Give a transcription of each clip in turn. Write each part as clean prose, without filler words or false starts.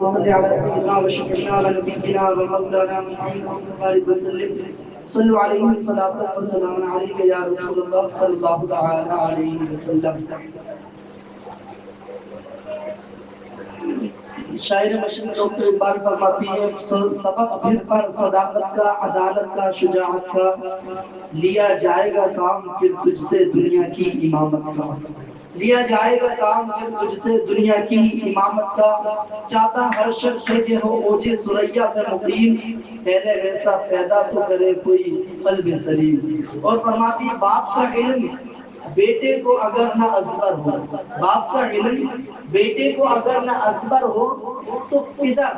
وصل على سيدنا وشفيعنا ونبينا ومولانا محمد وسلم صلوا عليه الصلاة والسلام عليك يا رسول الله صلی اللہ تعالی علیہ وسلم. شاعر مشرق ڈاکٹر اقبال فرماتی ہے سبق پھر پر صداقت کا، عدالت کا، شجاعت کا، لیا جائے گا کام پھر تجھ سے دنیا کی امامت کا. لیا جائے گا کام پھر تجھ سے دنیا کی امامت کا. چاہتا ہر شخص ہے کہ ہو اوج ثریا پہ مقیم، پہلے ویسا پیدا تو کرے کوئی قلب سلیم. اور فرماتی ہے باپ کا علم بیٹے کو اگر نہ ازبر ہو، باپ کا علم بیٹے کو اگر نہ ازبر ہو تو پدر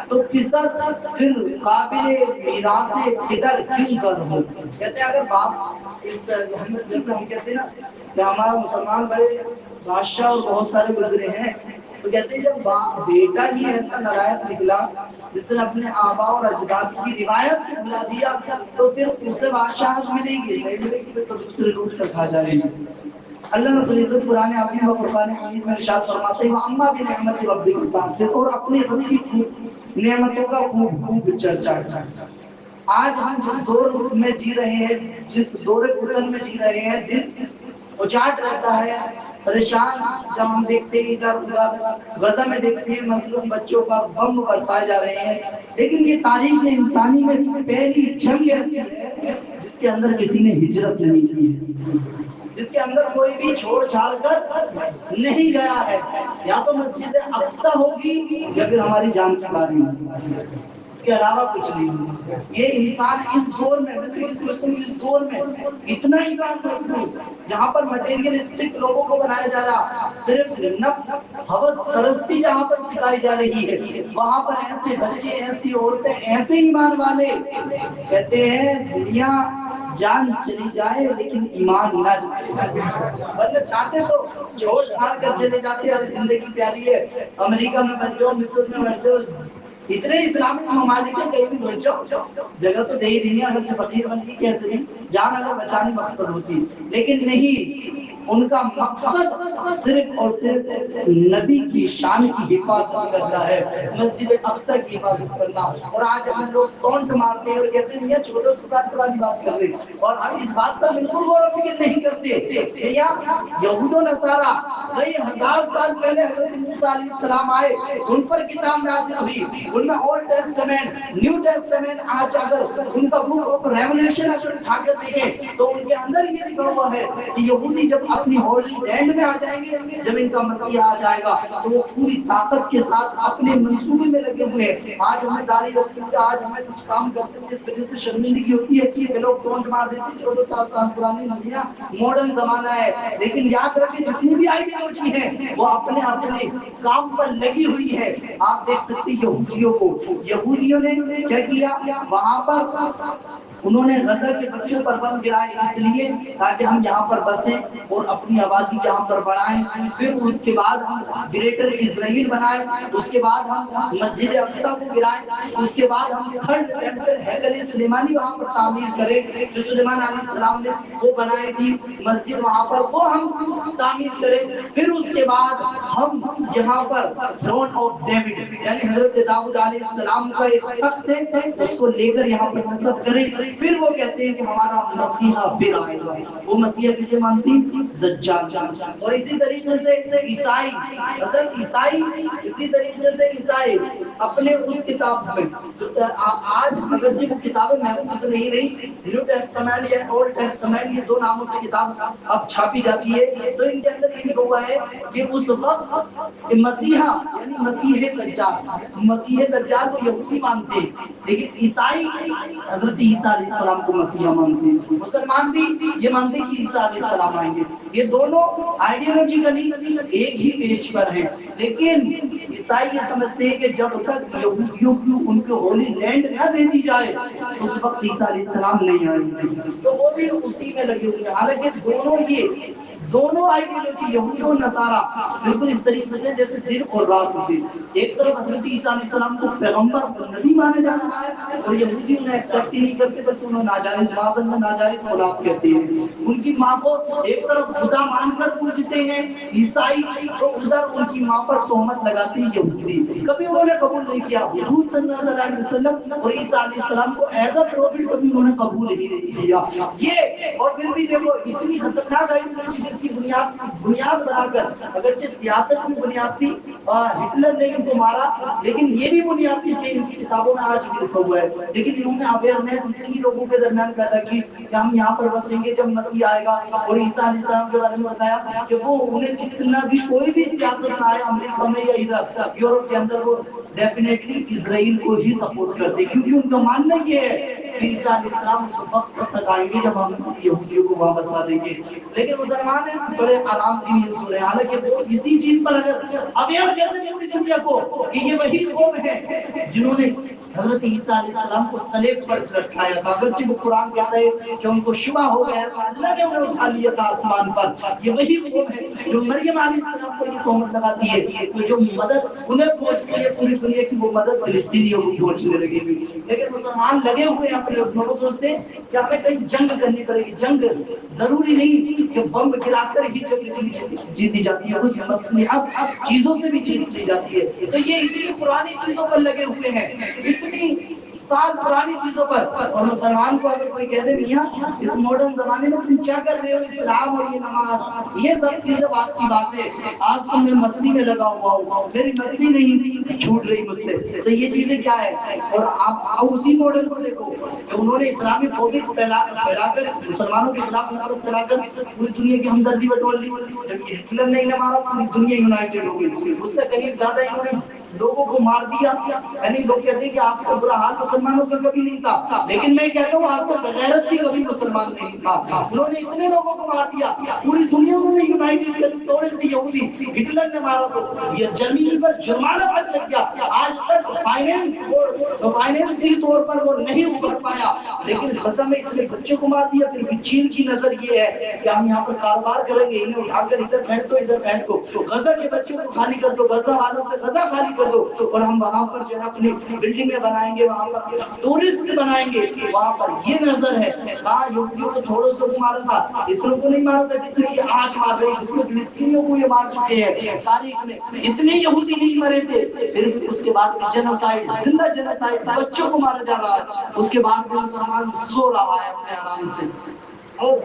پھر قابل میراث پدر کیوں کر ہو. کہتے ہیں اگر باپ جیسے ہم کہتے ہیں نا کہ ہمارا مسلمان بڑے بادشاہ اور بہت سارے گزرے ہیں، تو کہتے ہیں جب بیٹا ہی ایسا نالائق نکلا جس نے اپنے آبا اور اجداد کی روایت کو بھلا دیا تو پھر اسے بادشاہت ملے گی نہیں ملے گی، پھر تو دوسرے لوٹ کر کھا جائے گی. اللہ رب العزت قرآن عظیم و فرقان حمید میں ارشاد فرماتے ہیں وَأَمَّا بِنِعْمَتِ رَبِّكَ فَحَدِّثْ، اور اپنے رب کی خوب نعمتوں کا خوب چرچا. آج ہم جس دور میں جی رہے ہیں، جس دور فتن میں جی رہے ہیں، دل اچاٹ رہتا ہے، پریشان جب ہم دیکھتے ہیں ادھر ادھر غزہ میں دیکھتے ہیں مظلوم بچوں پر بم برسائے جا رہے ہیں. لیکن یہ تاریخ انسانی میں پہلی جنگ ایسی ہے جس کے اندر کسی نے ہجرت نہیں کی ہے، جس کے اندر کوئی بھی چھوڑ چھاڑ کر نہیں گیا ہے. یا تو مسجد اقصی ہوگی یا پھر ہماری جان کی باری ہوگی، اس کے علاوہ کچھ نہیں. یہ انسان اس دور میں اس دور میں اتنا ہی کام جہاں پر مٹیریلسٹک لوگوں کو بنایا جا رہا، صرف نفس ہوس پرستی جہاں پر سکھائی جا رہی ہے، وہاں پر ایسے بچے، ایسی عورتیں، ایسے ایمان والے کہتے ہیں دنیا جان چلی جائے لیکن ایمان نہ جائے. ورنہ چاہتے تو چھوڑ چھاڑ کر چلے جاتے ہیں، زندگی پیاری ہے، امریکہ میں بن جاؤ، مصر میں بن جاؤ، اتنے اسلامک ممالک ہیں کہیں بھی بن جاؤ، جگہ تو دے ہی دینی اگر سے فقیر بنتی کیسے نہیں، جان اگر بچانی مقصد ہوتی. لیکن نہیں، ان کا مقصد صرف اور صرف نبی کی شان کی حفاظت کرنا ہے، مسجد اقصی کی حفاظت کرنا. اور آج ہم لوگ ٹونٹ مارتے ہیں اور کہتے ہیں یہ 1400 سال پرانی بات کر رہے ہیں، اور ہم اس بات پر بالکل غور و فکر نہیں کرتے. یہود و نصارا کئی ہزار سال پہلے حضرت موسیٰ علیہ السلام آئے، ان پر کتاب نازل ہوئی، ان میں اولڈ ٹیسٹمنٹ، نیو ٹیسٹمنٹ. آج اگر ان کا بک آف ریولوشن اگر اٹھا کر دیکھیں تو ان کے اندر یہ لکھا ہوا ہے کہ یہودی جب اپنی ہولی لینڈ میں آ جائیں گے، جب ان کا مسیح آ جائے گا تو وہ پوری طاقت کے ساتھ اپنے منصوبے میں لگے ہوئے ہیں. آج ہمیں داڑھی رکھتے ہوئے، آج ہمیں کچھ کام کرتے ہوئے اس وجہ سے شرمندگی ہوتی ہے کہ لوگ ٹونٹ مار دیتے ہیں 1400 سال پرانی دنیا، ماڈرن زمانہ ہے. لیکن یاد رکھیں جتنی بھی آئیڈیالوجی ہے وہ اپنے اپنے کام پر لگی ہوئی ہے. آپ دیکھ سکتے ہیں یہودیوں کو، یہودیوں نے کیا کیا، وہاں پر انہوں نے غزہ کے بچوں پر بم گرائے اس لیے تاکہ ہم یہاں پر بسیں اور اپنی آبادی یہاں پر بڑھائیں. پھر اس کے بعد ہم گریٹر اسرائیل بنائیں، اس کے بعد ہم مسجد اقصی کو گرائیں، اس کے بعد ہم تھرڈ ٹیمپل ہیکل سلیمانی وہاں پر تعمیر کریں جو سلیمان علیہ السلام نے وہ بنائی تھی مسجد، وہاں پر وہ ہم تعمیر کریں. پھر اس کے بعد ہم یہاں پر تھرون آف ڈیوڈ یعنی حضرت داؤد علیہ السلام کا ایک تخت ہے اس کو لے کر یہاں پر نصب کریں. پھر وہ کہتے ہیں کہ ہمارا مسیحا پھر آئے گا. وہ مسیحا کسے مانتی؟ دجال. اور اسی طریقے سے عیسائی، حضرت عیسائی اسی طریقے سے عیسائی اپنے اس کتاب میں آج اگرچہ وہ کتابیں محفوظ نہیں رہی، نیو ٹیسٹمنٹ یا اولڈ ٹیسٹمنٹ یہ دو ناموں سے کتاب اب چھاپی جاتی ہے، تو ان کے اندر یہ لکھا ہوا ہے کہ اس وقت مسیحا یعنی مسیح دجال، مسیح دجال کو یہودی مانتے ہیں لیکن عیسائی حضرت عیسیٰ علیہ السلام کو مسیحا مانتے ہیں. مسلمان بھی یہ مانتے ہیں کہ عیسیٰ علیہ السلام آئیں گے. یہ دونوں آئیڈیالوجیکلی ایک ہی پیج پر ہیں، لیکن عیسائی یہ سمجھتے ہیں کہ جب تک یہودیوں کو ان کو ہولی لینڈ نہ دے دی جائے اس وقت عیسیٰ علیہ السلام نہیں آئیں گے. تو وہ بھی اسی میں لگے ہوئے ہیں. حالانکہ دونوں یہ دونوں آئیڈیالوجی یہودی اور نصارہ بالکل اس طریقے سے جیسے دن اور رات ہوتی ہے. ایک طرف حضرت عیسیٰ علیہ السلام کو پیغمبر اور نبی مانا جا رہا ہے اور یہودی انہیں ایکسیپٹ ہی نہیں کرتے بلکہ انہیں ناجائز بازن میں ناجائز اولاد کہتے ہیں. ان کی ماں کو ایک طرف خدا مان کر پوجتے ہیں عیسائی تو ادھر ان کی ماں پر تہمت لگاتے ہیں یہودی. کبھی انہوں نے قبول نہیں کیا حضور صلی اللہ علیہ وسلم اور عیسیٰ علیہ السلام کو ایز اے پروفٹ کبھی انہوں نے قبول ہی نہیں کیا. یہ اور پھر بھی دیکھو اتنی خطرناک آئیڈیالوجی جس کی بنیاد بنا کر اگرچہ سیاست کی بنیاد تھی ہٹلر نے ان کو مارا لیکن یہ بھی بنیاد تھی کہ ان کی کتابوں میں آج بھی لکھا ہوا ہے. لیکن انہوں نے اویئرنیس اتنی لوگوں کے درمیان پیدا کی کہ ہم یہاں پر بسیں گے جب مسیح آئے گا. اور عیسیٰ علیہ السلام کے بارے میں بتایا کہ وہ انہیں کتنا بھی کوئی بھی سیاست نہ آئے امریکہ میں یا ادھر یورپ کے اندر وہ ڈیفینیٹلی اسرائیل کو ہی سپورٹ کرتے کیونکہ ان کا ماننا یہ ہے کہ عیسیٰ علیہ السلام اس وقت تک آئیں گے جب ہم یہودیوں کو واپس آ دیں گے. لیکن مسلمان ہیں بڑے آرام کی نیند سو رہے ہیں حالانکہ وہ اسی چیز پر اگر اویئر کرتے ہیں پوری دنیا کو کہ یہ وہی قوم ہے جنہوں نے حضرت عیسیٰ علیہ السلام کو صلیب پر لٹکایا تھا. اگرچہ وہ قرآن کہتا ہے کہ ان کو شبہ ہو گیا تھا اللہ نے انہیں اٹھا لیا تھا آسمان پر. یہ وہی قوم ہے جو مریم علیہ السلام کو یہ تہمت لگاتی ہے تو جو مدد انہیں پہنچتی ہے پوری دنیا کی وہ مدد فلسطینیوں کو پہنچنے لگے گی. لیکن مسلمان لگے ہوئے ہیں اپنے عزموں کو سوچتے ہیں کہ ہمیں کہیں جنگ کرنی پڑے گی. جنگ ضروری نہیں کہ بم گرا کر ہی جنگ جیتی جاتی ہے کچھ مصلحت چیزوں سے بھی جیت لی جاتی ہے. تو یہ اتنی پرانی چیزوں پر لگے ہوئے ہیں اتنی سال پرانی چیزوں پر. اور مسلمان کو اگر کوئی کہہ دے میاں اس ماڈرن زمانے میں تم کیا کر رہے ہو اسلام اور یہ نماز یہ سب چیزیں بات کی بات ہے آج تو میں مستی میں لگا ہوا ہوں میری مستی نہیں چھوٹ رہی مجھ سے. تو یہ چیزیں کیا ہے. اور آپ اسی ماڈل کو دیکھو کہ انہوں نے اسلامی فوجی پھیلا کر مسلمانوں کے خلاف نفرت پھیلا کر پوری دنیا کی ہمدردی بٹور لی. جب ہٹلر نے انہیں مارا پوری دنیا یونائٹڈ ہو گئی. اس سے کہیں زیادہ انہوں نے لوگوں کو مار دیا. یعنی لوگ کہتے ہیں کہ آپ کا برا حال مسلمانوں کا کبھی نہیں تھا لیکن میں کہتا ہوں آپ کا بغیرت بھی کبھی مسلمان نہیں تھا. انہوں نے اتنے لوگوں کو مار دیا پوری دنیا میں یونائٹڈ کر دی. تھوڑے سے یہودی ہٹلر نے مارا تو یہ جرمنی پر جرمانہ تک لگ گیا. آج تک فائنینسی طور پر وہ نہیں ابھر پایا لیکن غزہ میں اتنے بچوں کو مار دیا. پھر چین کی نظر یہ ہے کہ ہم یہاں پر کاروبار کریں گے انہیں اٹھا کر ادھر پھینک دو ادھر پھینک دو. غزہ کے بچوں کو خالی کر دو غزہ والوں سے غزہ خالی کر دو اور ہم وہاں پر جو ہے اپنی بلڈنگیں بنائیں گے وہاں پر ٹورسٹ بنائیں گے. وہاں پر یہ نظر ہے کہاں یہودیوں کو تھوڑوں سے مارا تھا اتنوں کو نہیں مارا تھا جتنے یہ آج مار رہے ہیں جتنے فلسطینیوں کو یہ مار چکے ہیں. تاریخ میں اتنے یہودی نہیں مرے تھے پھر اس کے بعد جنوسائیڈ زندہ جنوسائیڈ بچوں کو مارا جا رہا ہے. اس کے بعد بھی مسلمان سو رہا ہے اپنے آرام سے. اور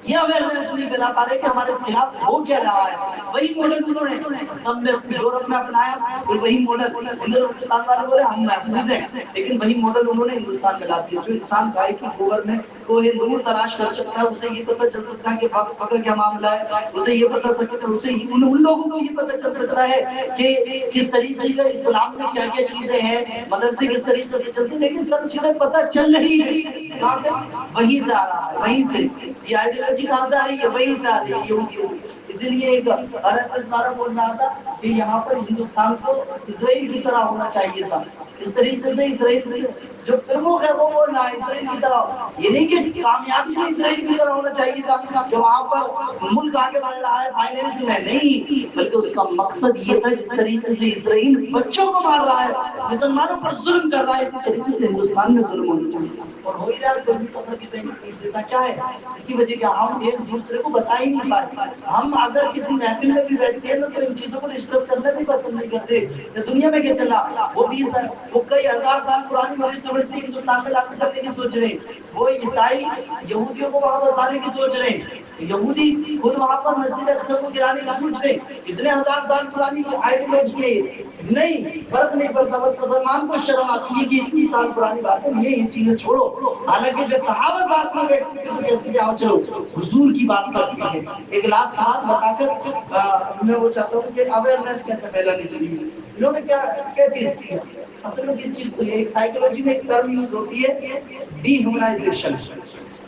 یہ اویئرنیس نہیں پھیلا پا رہے کہ ہمارے خلاف ہو کیا رہا ہے. وہی ماڈل انہوں نے سب میں یورپ میں اپنایا اور وہی ماڈل ہندوستان والے بولے ہم محفوظ ہیں لیکن وہی ماڈل انہوں نے ہندوستان میں لا دیا. جو انسان گائے کی گوبر میں کوئی نور تلاش کر سکتا ہے اسے یہ پتہ چل سکتا ہے کہ فقر کیا معاملہ ہے. اسے یہ پتہ سکتا ہے اسے ان لوگوں کو یہ پتہ چل سکتا ہے کہ کس طریقے کا اسلام میں کیا کیا چیزیں ہیں مدرسے کس طریقے سے چلتے. لیکن سب چیزیں پتہ چل رہی ہے کہاں سے وہیں سے آ رہا ہے وہیں سے یہ آئیڈیالوجی کہاں سے آ رہی ہے وہیں سے آ رہی ہے یہودیوں سے. اسی لیے ایک RSS والا بول رہا تھا کہ یہاں پر ہندوستان کو اسرائیل کی طرح ہونا چاہیے تھا. اس طریقے سے اسرائیل جو پرمکھ ہے وہ بول رہا ہے اسرائیل کی طرح یہ نہیں کہ کامیابی سے اسرائیل کی طرح ہونا چاہیے تھا کہ وہاں پر ملک آگے بڑھ رہا ہے فائنینس میں نہیں بلکہ اس کا مقصد یہ تھا جس طریقے سے اسرائیل بچوں کو مار رہا ہے مسلمانوں پر ظلم کر رہا ہے اسی طریقے سے ہندوستان میں ظلم ہونا چاہیے. اور ہو ہی رہا ہے گرمی پکڑ کے پیٹ دیتا کیا ہے اس کی وجہ کیا ہم ایک دوسرے کو بتا ہی نہیں پاتے. ہم اگر کسی محفل میں بھی بیٹھتے ہیں تو ان چیزوں کو ڈسکس کرنا بھی پسند نہیں کرتے. دنیا میں کیا چلا وہ 20 وہ کئی ہزار سال پرانی مسجد سمجھتے ہندوستان میں لاگو کرنے کی سوچ رہے ہیں. وہ عیسائی یہودیوں کو وہاں بتانے کی سوچ رہے ہیں. یہودی خود وہاں پر مسجد اقصی کو گرانے کی سوچ رہے ہیں. اتنے ہزار سال پرانی آئیڈیالوجی ہے نہیں فرق نہیں پڑتا. بس مسلمان کو شرم آتی ہے کہ اتنی سال پرانی بات ہے یہ چیزیں چھوڑو. حالانکہ جب صحابہ ساتھ میں بیٹھتے تھے تو کہتے تھے آؤ چلو حضور کی بات کرتے ہیں. ایک لاسٹ بات بتا کر میں وہ چاہتا ہوں کہ اویئرنیس کیسے پھیلانی چاہیے. انہوں نے کیا چیز کی اصل میں کس چیز کو ایک سائیکولوجی میں ایک ٹرم یوز ہوتی ہے ڈی ہیومنائزیشن.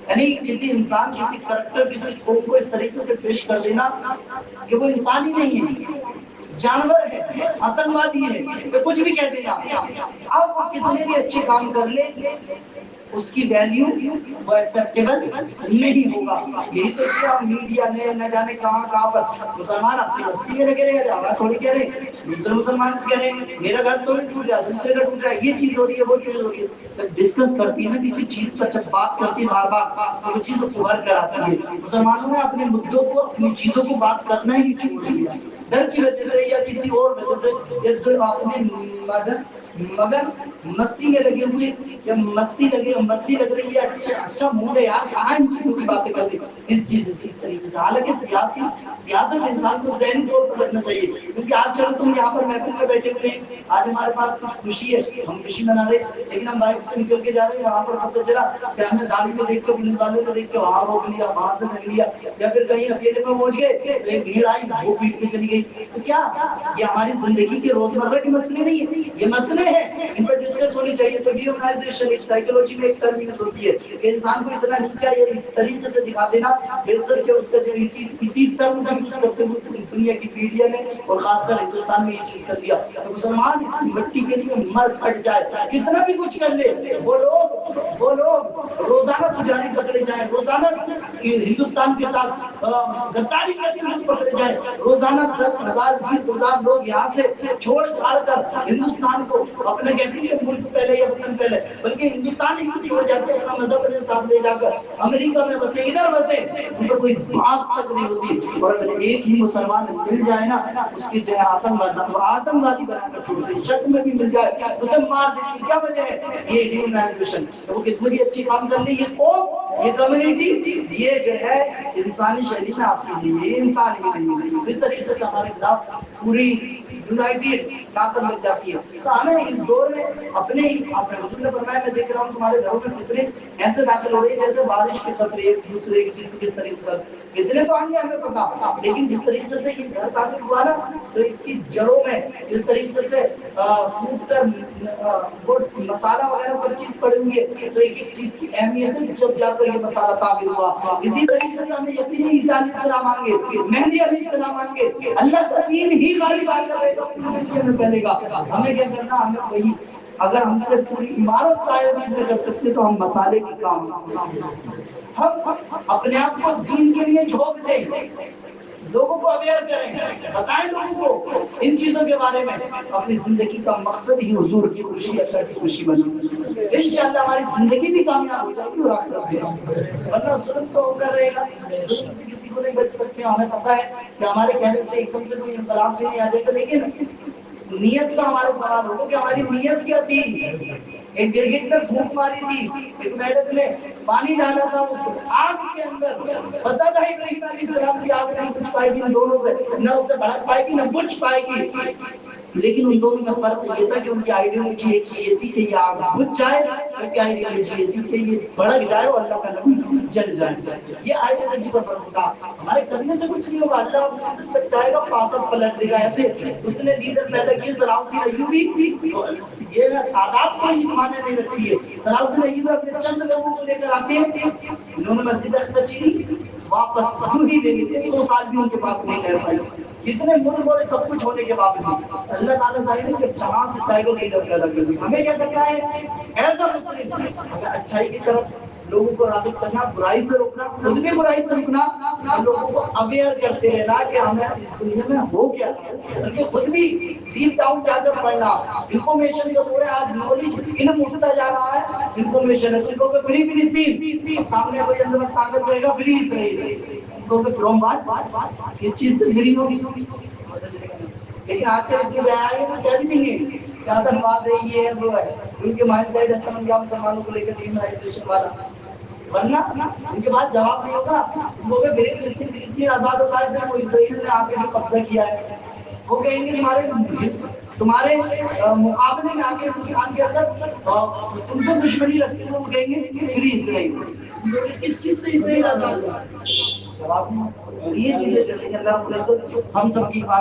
یعنی کسی انسان کسی کریکٹر کسی قوم کو اس طریقے سے پیش کر دینا کہ وہ انسان ہی نہیں ہے جانور ہے آتنکوادی ہے کچھ بھی کہہ دینا. اب وہ کتنے بھی اچھے کام کر لے اس کی ویلیو وہ ایکسیپٹیبل نہیں ہوگا. یہی تو کیا میڈیا نے نہ جانے کہاں کہاں پر مسلمان اپنی بستی میں لگے رہے ہیں, تھوڑی کہہ رہے ہیں دوسرے مسلمان کہہ رہے ہیں میرا گھر تھوڑی ٹوٹ رہا ہے, دوسرے کا ٹوٹ رہا ہے, یہ چیز ہو رہی ہے وہ چیز ہو رہی ہے. جب ڈسکس کرتی ہے نا کسی چیز پر, جب بات کرتی ہے بار بار, تو وہ چیز کو ابھر کر آتی ہے. مسلمانوں نے اپنے مدعوں کو, اپنی چیزوں کو بات کرنا ہی چھوڑ دیا, ڈر کی وجہ سے یا کسی اور وجہ سے, یا پھر اپنے مگر مستی میں لگے ہوئے, یا مستی لگ رہی ہے, اچھا موڈ ہے یار, کہاں ان چیزوں کی باتیں کرتے اس چیز اس طریقے سے. حالانکہ سیاست انسان کو ذہنی طور پر رکھنا چاہیے, کیونکہ آج چلو تم یہاں پر محفل میں بیٹھے ہوئے ہیں, آج ہمارے پاس کچھ خوشی ہے, ہم خوشی منا رہے, لیکن ہم بائک سے نکل کے جا رہے ہیں, وہاں پر پتہ چلا کہ ہم نے داڑھی کو دیکھ کے, پولیس والے کو دیکھ کے وہاں روک لیا, وہاں سے رکھ لیا, یا پھر کہیں اکیلے میں پہنچ گئے, ایک بھیڑ آئی وہ پیٹ کے چلی گئی. تو کیا یہ ہماری زندگی کے روزمرہ کے مسئلے نہیں ہے, یہ مسئلے ہیں, ان پر ڈسکس ہونی چاہیے. تو ڈیہیومنائزیشن ایک سائیکولوجی میں ایک ٹرمینل ہوتی ہے کہ انسان کو اتنا نیچا یا اس طریقے سے دکھا دینا بہتر کہ اس کا جو اسی ٹرم کا یوز کرتے ہوئے پوری دنیا کی میڈیا نے اور خاص کر ہندوستان میں یہ چیز کر دیا. تو مسلمان اس مٹی کے لیے مر پھٹ جائے, کتنا بھی کچھ کر لے, وہ لوگ روزانہ پجاری پکڑے جائیں, روزانہ ہندوستان کے ساتھ غداری کرتے ہوئے پکڑے جائیں, روزانہ 10,000 20,000 لوگ یہاں سے چھوڑ چھاڑ کر ہندوستان کو اپنے کہتے ہیں کہ ملک پہلے یا وطن پہلے, بلکہ ہندوستان ہی کو چھوڑ جاتے ہیں اپنا مذہب اپنے ساتھ لے جا کر امریکہ میں بسے, ادھر بسے, ان پر کوئی بات تک نہیں ہوتی. اور اگر ایک ہی مسلمان مل جائے نا, اس کی جو ہے آتنکوادی بنا کر چھوڑتے ہیں, شک میں بھی مل جائے اسے مار دیتی. کیا وجہ ہے؟ یہ ڈیہیومنائزیشن. وہ کتنے بھی اچھی کام کر لی, یہ قوم, یہ کمیونٹی, یہ جو ہے انسانی شہری میں آپ کی نہیں ہے, یہ انسان ہی نہیں ہے. اس طریقے سے ہمارے خلاف پوری یونائٹیڈ طاقت لگ جاتی ہے. تو ہمیں اس دور میں اپنے حضور نے فرمایا, میں دیکھ رہا ہوں تمہارے گھروں میں کتنے ایسے داخل ہو رہے ہیں جیسے بارش کے قطرے ایک دوسرے کس طریقے سے, کتنے تو آئیں گے ہمیں پتا, لیکن جس طریقے سے یہ گھر تعمیر ہوا نا, تو اس کی جڑوں میں جس طریقے سے ٹوٹ کر وہ مسالہ وغیرہ سب چیز پڑے ہوئی ہے, تو ایک ایک چیز کی اہمیت ہے جب جا کر یہ مسالہ تعمیر ہوا. اسی طریقے سے ہمیں یقین عیسیٰ علیہ السلام آئیں گے, مہدی علیہ السلام آئیں گے, اللہ کا دین ہی غالب آ کر رہے گا, پوری دنیا میں پھیلے گا. ہمیں کیا کرنا, ہمیں وہی, اگر ہم سے پوری عمارت تعمیر نہیں کر سکتے تو ہم مسالے کی کام, ہم اپنے آپ کو دین کے لیے جھونک دیں, لوگوں کو اویئر کریں, بتائیں لوگوں کو ان چیزوں کے بارے میں. اپنی زندگی کا مقصد ہی حضور کی خوشی, اللہ کی خوشی بنے, انشاءاللہ ہماری زندگی بھی کامیاب ہو جائے گی اور آخرت بھی. ورنہ ظلم تو ہوتا رہے گا, ظلم سے کسی کو نہیں بچ سکتے. ہمیں پتہ ہے کہ ہمارے کہنے سے ایک دم سے کوئی انقلاب بھی نہیں آ جائے گا, لیکن نیت کا ہمارا سوال ہوگا کہ ہماری نیت کیا تھی. ایک گرگٹ میں پھونک ماری تھی, ایک میڈک نے پانی ڈالا تھا اس آگ کے اندر, پتہ تھا ابراہیم علیہ السلام کی آگ نہیں بجھ پائے گی ان دونوں سے, نہ اسے بھڑک پائے گی نہ بجھ پائے گی, لیکن ان دونوں میں فرق یہ تھا کہ ان کی آئیڈیالوجی ایک یہ تھی کہ یہ آگ بجھ جائے, ان کی آئیڈیالوجی یہ تھی کہ یہ بھڑک جائے اور اللہ کا نبی جل جائے. یہ آئیڈیالوجی کا فرق تھا. ہمارے کرنے سے کچھ نہیں ہوگا, اللہ جب چاہے گا پاسا پلٹ دے گا. ایسے اس نے لیڈر پیدا کیے صلاح الدین ایوبی, یہ آداب کوئی معنی نہیں رکھتی ہے. صلاح الدین ایوبی اپنے چند لوگوں کو لے کر آتے ہیں, انہوں نے مسجد اقصی چیری, واپس یوں ہی لے لیتے, 2 سال بھی ان کے پاس نہیں رہ پائی. اتنے ملک اور سب کچھ ہونے کے باوجود اللہ تعالیٰ ظاہر کہ جہاں سے چاہے گا لیڈر پیدا کر دے. ہمیں کیا کرنا ہے, ایز اے مسلم ہمیں اچھائی کی طرف لوگوں کو راغب کرنا, برائی سے روکنا, خود بھی برائی سے روکنا, اور لوگوں کو اویئر کرتے رہنا کہ ہمیں اس دنیا میں ہو کیا, بلکہ خود بھی ڈیپ ڈاؤن جا کر پڑھنا. انفارمیشن کا دور ہے آج, نالج علم اٹھتا جا رہا ہے, انفارمیشن ہے. تو فری فری سامنے کوئی اندر طاقت رہے گا, فری رہے گا, تو فروم بات اس چیز سے فری ہوگی. لیکن آج کل اتنی گیا ہے تو کیا بھی دیں گے, کیا بات ہے, یہ ہے وہ ہے, ان کے مائنڈ سیٹ ایسا بن گیا مسلمانوں کو لے کر ڈیمونائزیشن والا. ورنہ ان کے پاس جواب نہیں ہوگا. وہ فلسطین آزاد ہوتا ہے, وہ اسرائیل نے آ کے جو قبضہ کیا ہے, وہ کہیں گے تمہارے مقابلے میں آ کے ہندوستان کے اندر تم سے دشمنی رکھتے ہیں, وہ کہیں گے فری اسرائیل. کس چیز سے اسرائیل آزاد ہوا؟ جواب نہیں. یہ چیزیں چلیں گے, اللہ ہم سب کی حفاظت